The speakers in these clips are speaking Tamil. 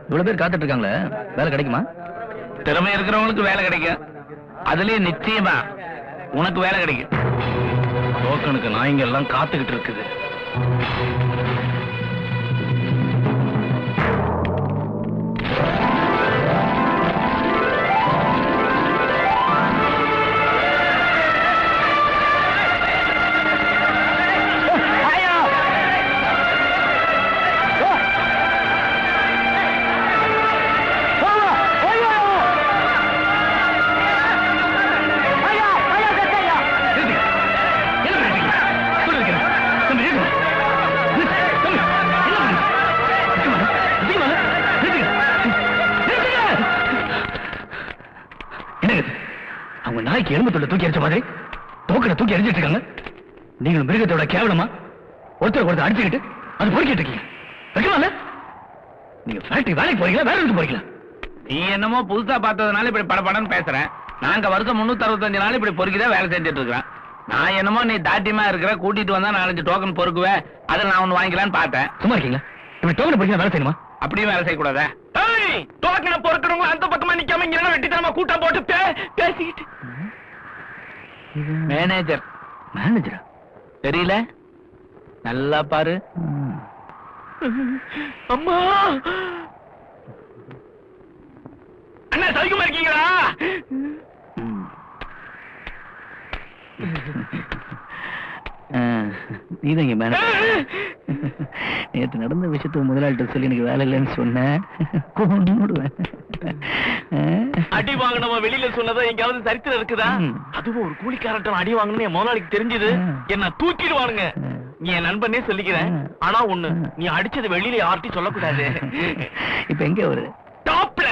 இவ்வளவு பேர் காத்துட்டு இருக்காங்களே, வேலை கிடைக்குமா? திறமை இருக்கிறவங்களுக்கு வேலை கிடைக்கும். அதுலயே நிச்சயமா உனக்கு வேலை கிடைக்கும். டோக்கனுக்கு நாய்ங்க எல்லாம் காத்துக்கிட்டு இருக்குது. அவங்க நாய்க்கு எலும்பு தொண்டை தூக்கி எரிச்ச மாதிரி டோக்கனை தூக்கி எரிஞ்சிட்டு இருக்காங்க. நீங்களும் மிருகத்தோட கேவலமா ஒருத்தர் அடிச்சுக்கிட்டு அது பொறுக்கிட்டு இருக்கீங்க. வைக்கலாம்ல? நீங்க ஃபேக்டரி வேலைக்கு போறீங்களா, வேற எதுக்கு போறீங்களா? நீ என்னமோ புதுசா பார்த்ததுனால இப்படி படபடன்னு பேசுறேன். நாங்க வருஷம் 365 நாள் இப்படி பொறுக்கிதான் வேலை செஞ்சுட்டு இருக்கிறேன். நான் என்னமோ நீ தாட்டியமா இருக்கிற, கூட்டிட்டு வந்தா 4-5 டோக்கன் பொறுக்குவேன், அதை நான் ஒண்ணு வாங்கிக்கலான்னு பார்த்தேன். சும்மா இருக்கீங்களா? இப்படி டோக்கனை பொறுக்கினா வேலை செய்யணுமா? அப்படியும் வேலை செய்யக்கூடாதா? டோக்கனை பொறுக்கிறவங்க அந்த பக்கமா நிக்காம இங்க வெட்டித்தனமா கூட்டம் போட்டு பேசிக்கிட்டு. மேனேஜர். மேனேஜரா? தெரியல, நல்லா பாரு. அம்மா அண்ணா, சவிக்குமா இருக்கீங்களா? நீதாங்க மேனேஜர். நேற்று நடந்த விஷயத்த முதலாளிட்ட சொல்லி எனக்கு வேலை இல்லைன்னு சொன்னேன். அடி வாங்கினவன் வெளியில சொன்னதா எங்கயாவது சரித்திரம் இருக்குதா? அதுவும் ஒரு கூலிக்காரன் அடி வாங்கணும்னு என் முதலாளிக்கு தெரிஞ்சது, என்ன தூக்கிடுவானுங்க. நீ என் நண்பனே சொல்லிக்கிறேன். ஆனா ஒண்ணு, நீ அடிச்சது வெளியில யார்ட்டையும் சொல்லக்கூடாது. இப்ப எங்க ஒரு டாப்ல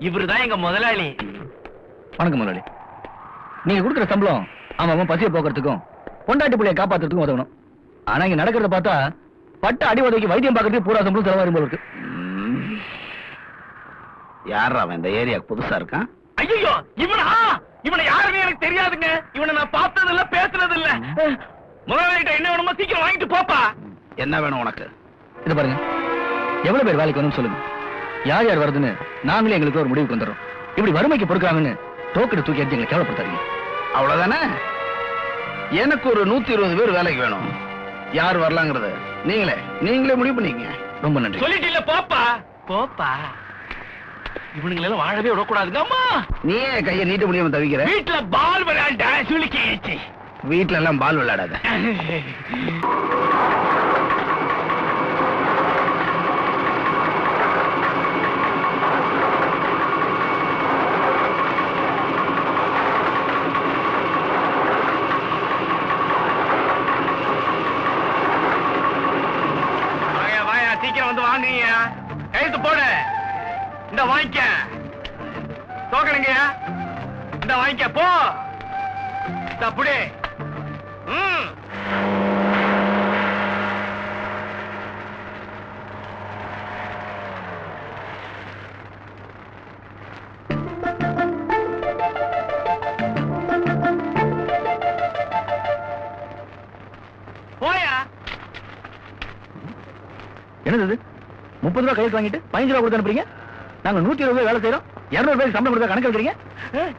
இவருதான் எங்க முதலாளி. வணக்கம் முதலாளி. நீங்க கொடுக்குற சம்பளம் ஆமா பசிய போக்குறதுக்கும் பொண்டாட்டி பிள்ளைய காப்பாத்துறதுக்கும் உதவணும். ஆனா இங்க நடக்கிறத பார்த்தா பட்ட அடி உதவிக்கு வைத்தியம் பார்க்கறதுக்கு பூரா சம்பளம் செலவாகும் போல இருக்கு. யார் அவன் இந்த ஏரியாக்கு புதுசா இருக்கான்? ஐயோ, இவனை யாருன்னு எனக்கு தெரியாதுங்க. இவனை நான் பார்த்தது இல்ல, பேசுறது இல்ல. முதலாளிகிட்ட என்ன வேணுமோ சீக்கிரம் வாங்கிட்டு போப்பா. என்ன வேணும் உனக்கு? இது பாருங்க, எவ்வளவு பேர் வேலைக்கு வரணும்னு சொல்லுங்க. யார் யார் வருதுன்னு நாங்களே எங்களுக்கு ஒரு முடிவுக்கு வந்துடுறோம். இப்படி வறுமைக்கு பொறுக்கிறாங்கன்னு டோக்கனை தூக்கி எடுத்து எங்களை கேவலப்படுத்தாதீங்க. அவ்வளவுதானே? எனக்கு ஒரு 120 பேர் வேலைக்கு வேணும். யார் வரலாங்கிறத நீங்களே முடிவு பண்ணிக்கங்க. ரொம்ப நன்றி. சொல்லிட்டு போப்பா போப்பா. இவனுங்களை எல்லாம் வாழவே விடக்கூடாதுங்க. அம்மா, நீ கையை நீட்ட முடியாம தவிக்கிற. வீட்டுல பால் விளையாண்ட சுளுக்கிச்சு. வீட்டுல எல்லாம் பால் விளையாடாத. சீக்கிரம் வந்து வாங்குங்க. கையெழுத்து போடு. இந்த வாங்கிக்க தோக்கணுங்க. இந்த வாங்கிக்க போ. அப்படி போயா. என்னது 30 ரூபாய் கையில் வாங்கிட்டு 15 ரூபாய் கொடுத்து அனுப்புறீங்க? நாங்க 120 ரூபாய் வேலை செய்யறோம். 200 ரூபாய்க்கு சம்பளம் கொடுத்தா கணக்கு எழுதுறீங்க.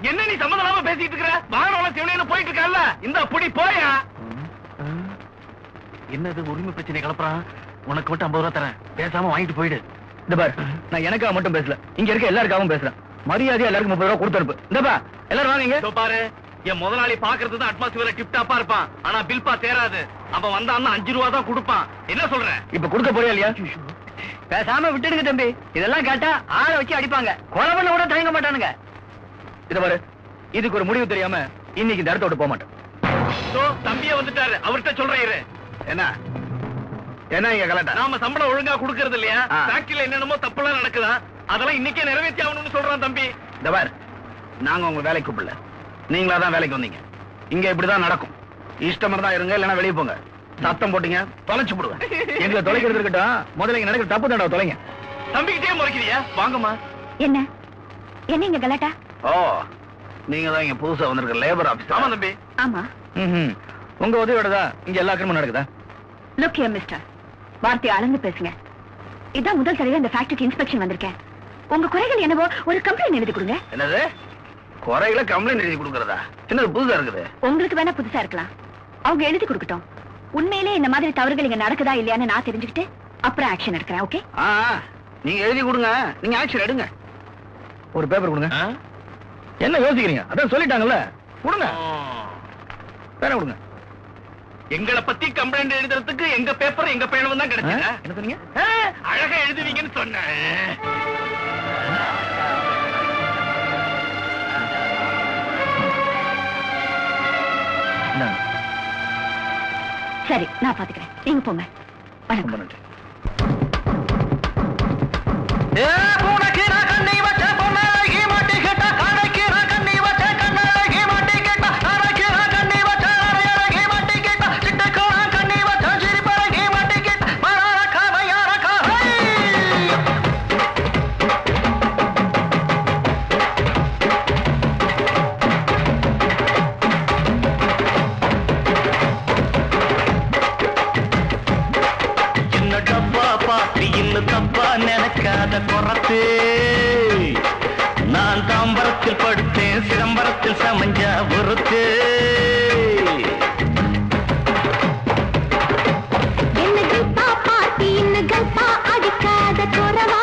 என்ன நீ சம்பந்தம் இல்லாம பேசிட்டு இருக்கிற? வாகனம் சிவனேன்னு போயிட்டு இருக்கல, இந்த புடி போயா. என்னது உரிமை பிரச்சனை கிளப்புறான்? உனக்கு மட்டும் 50 ரூபாய் தரேன், பேசாம வாங்கிட்டு போயிடு. இந்த பாரு, நான் எனக்காக மட்டும் பேசல, இங்க இருக்க எல்லாருக்காகவும் பேசுறேன். மரியாதையா எல்லாருக்கும் 30 ரூபாய் கொடுத்து அனுப்பு. இந்தப்பா எல்லாரும் வாங்க. பாரு, என் முதலாளி பாக்குறது தான் அட்மாஸ்பியர் டிப் டாப்பா இருப்பான். ஆனா பில்பா தேராது. அவன் வந்தான்னா 5 ரூபாய் தான் கொடுப்பான். என்ன சொல்ற? இப்ப கொடுக்க போறியா இல்லையா? பேசாம விட்டுடுங்க தம்பி. இதெல்லாம் கேட்டா ஆளை வச்சு அடிப்பாங்க. கொலை பண்ண கூட தயங்க மாட்டானுங்க. இத பாரு, இதுக்கு ஒரு முடிவு தெரியாம இன்னைக்கு இந்த இடத்த விட்டு போக மாட்டேன். தம்பியே வந்துட்டாரு, அவர்கிட்ட சொல்றேன். என்ன இங்க கலட்டா? நாம சம்பளம் ஒழுங்கா கொடுக்கறது இல்லையா? ஃபேக்டரியில என்னென்னமோ தப்பெல்லாம் நடக்குதா, அதெல்லாம் இன்னைக்கே நிறைவேற்றி ஆகணும்னு சொல்றான் தம்பி. இந்த பாரு, நாங்க உங்க வேலைக்கு கூப்பிடல, நீங்களா தான் வேலைக்கு வந்தீங்க. இங்க இப்படிதான் நடக்கும். இஷ்டம் தான் இருங்க, இல்லைன்னா வெளியே போங்க. சத்தம் போட்டீங்க தொலைச்சு போடுவேன். எங்களை தொலைக்கிறது இருக்கட்டும், முதல்ல இங்க நடக்கிற தப்பு தண்டவை தொலைங்க. தம்பிக்கிட்டே முறைக்கிறியா? வாங்கம்மா. என்ன இங்க கலாட்டா? ஓ, நீங்க தான் இங்க புதுசா வந்திருக்க லேபர் ஆபீஸ். ஆமா தம்பி. ஆமா. உங்க உதவியோட தான் இங்க எல்லா கிரமம் நடக்குதா? லுக் ஹியர் மிஸ்டர், வார்த்தை அளந்து பேசுங்க. இதான் முதல் தடவை இந்த ஃபேக்டரிக்கு இன்ஸ்பெக்ஷன் வந்திருக்கேன். உங்க குறைகள் என்னவோ ஒரு கம்ப்ளைண்ட் எழுதி கொடுங்க. என்னது குறைகளை கம்ப்ளைண்ட் எழுதி கொடுக்கறதா? என்னது புதுசா இருக்குது? உங்களுக்கு வேணா புதுசா இருக்கலாம், அவங்க எழுதி கொடுக்கட்டும். உண்மையிலே இந்த மாதிரி தவறுகள் இங்க நடக்குதா இல்லையான்னு நான் தெரிஞ்சுக்கிட்டு அப்புறம் ஆக்ஷன் எடுக்கிறேன். ஓகே, நீங்க எழுதி கொடுங்க, நீங்க ஆக்ஷன் எடுங்க. ஒரு பேப்பர் கொடுங்க. என்ன யோசிக்கிறீங்க? அதான் சொல்லிட்டாங்கல்ல, கொடுங்க. வேற கொடுங்க. எங்களை பத்தி கம்ப்ளைண்ட் எழுதுறதுக்கு எங்க பேப்பர் எங்க பேனவும் தான் கிடைச்சது. என்ன சொன்னீங்க? அழகா எழுதுவீங்கன்னு சொன்னேன். சரி, நான் பாத்துக்கிறேன். நீங்க போங்க. வணக்கம். நன்றி. தப்பா நினைக்காத குறத்து, நான் தாம்பரத்தில் படுத்தேன், சிதம்பரத்தில் சமஞ்சா பொறுத்து. அடிக்காத குறவா,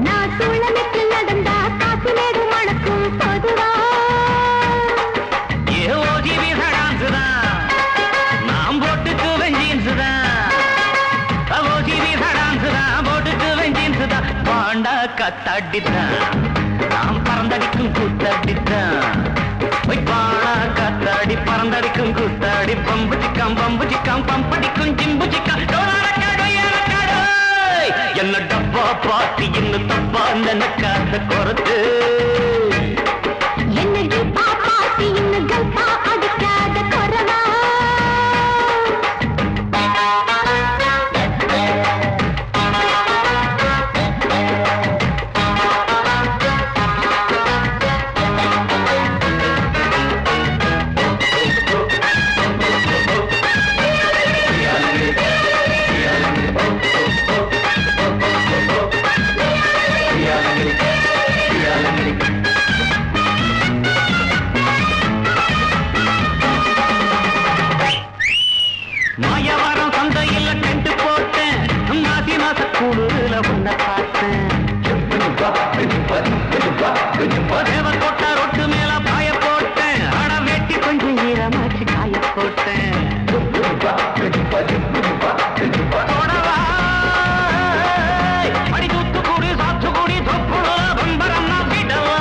நான் சூழலுக்கு நடந்தா காசு நேடு மணக்கும் பொதுவா. ஏஓஜிவி சடான்சுதான், நாம் போட்டுக்கு வெஞ்சீன்சுதான். பாண்டா கத்தாடித்தான், நாம் பறந்தடிக்கும் கூத்தாடித்தான். பாடா கத்தாடி பறந்தடிக்கும் கூத்தாடி, பம்பு சிக்காம் பம்படிக்கும் ஜிம்பு சிக்காம். என்ன டப்பா பாட்டி இன்னும் தப்பா நினைக்காத குறத்து, என்னடி பாப்பாத்தி இன்னும் கல்பா அடிக்காத குறவா. மாயவரம் சந்தையில் டென்ட் போட்டேன், மாசி மாச கூடுதல உன்னை பார்த்தேன். தேவக்கோட்டை ரொட்டு மேல பாய போட்டேன், அட வெட்டி கொஞ்சம் ஈரமாச்சு காய போட்டேன். அடி தூத்துக்குடி சாத்துக்குடி தொப்புள பம்பரம் விடவா.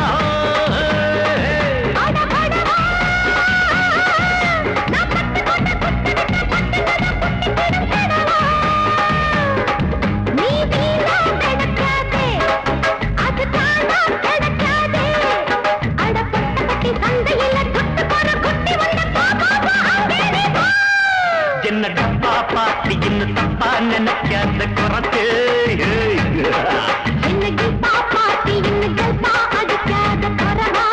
என்ன டப்பா பாத்தி இன்னும் தப்பா நினைக்காத குறத்து, என்னடி பாப்பாத்தி இன்னும் கல்பா அடிக்காத குறவா.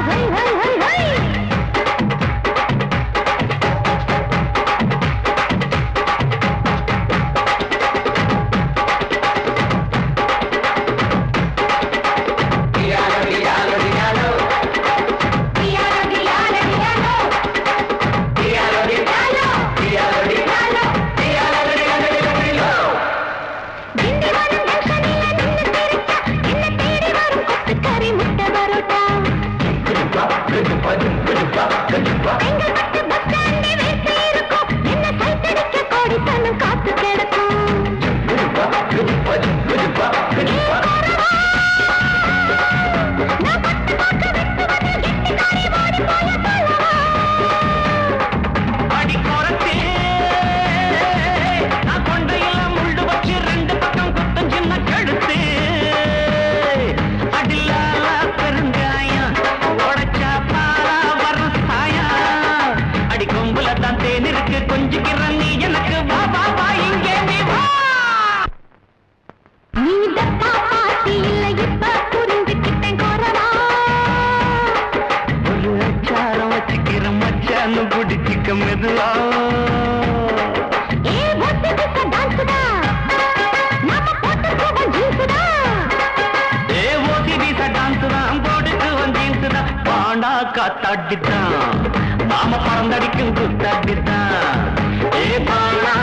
ஹை ஹை ஹை ஹை. காத்து கிடக்கும் அடி குறத்து, நான் கொண்டையெல்லாம் முள்ளு வச்சு ரெண்டு பக்கம் குத்தம் சின்ன கழுத்து. அடிலால பெருங்காயம் உடைச்சா பாரா வரும் சாயம். அடி கொம்புல தான் தேன் இருக்கு, கொஞ்சிக்கிற நீ எனக்கு வா வா வா இங்கே நீ வா. நீ தப்பா பாத்தி இல்லை இப்ப புரிஞ்சுக்கிட்டேன் குறவா. ஒரு அச்சாரம் வச்சுக்கிற மச்சான்னு பிடிச்சிக்க மெதுவா. ஏ ஒத்தி டான்ஸ் தான் காத்தாடித்தான் நாம பறந்தடிக்கும் குத்தாடித்தான் ஏ பாலா